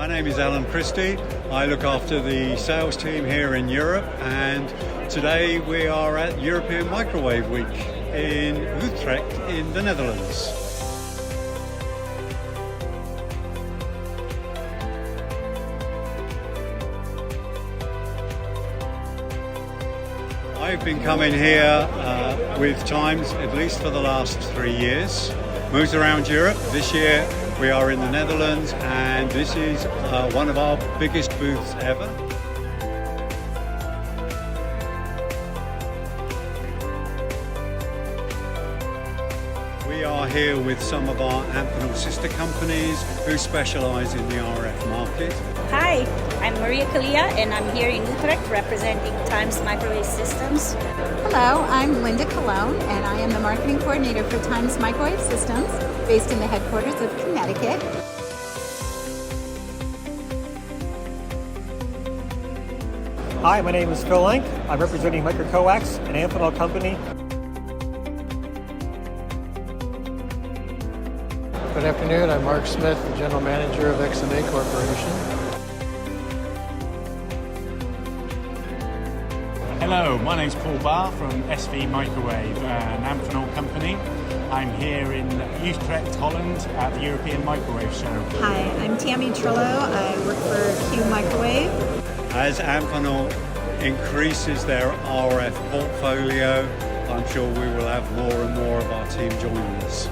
My name is Alan Christie. I look after the sales team here in Europe, and today we are at European Microwave Week in Utrecht in the Netherlands. I've been coming here with Times at least for the last 3 years. Moved around Europe. This year we are in the Netherlands, and this is one of our biggest booths ever. We are here with some of our Amphenol sister companies who specialize in the RF market. Hi, I'm Maria Kalia, and I'm here in Utrecht representing Times Microwave Systems. Hello, I'm Linda Colon, and I am the marketing coordinator for Times Microwave Systems, based in the headquarters of Connecticut. Hi, my name is Phil Lank. I'm representing Micro-Coax, an Amphenol company. Good afternoon, I'm Mark Smith, the General Manager of XMA Corporation. Hello, my name's Paul Barr from SV Microwave, an Amphenol company. I'm here in Utrecht, Holland at the European Microwave Show. Hi, I'm Tammy Trillo. I work for Q Microwave. As Amphenol increases their RF portfolio, I'm sure we will have more and more of our team joining us.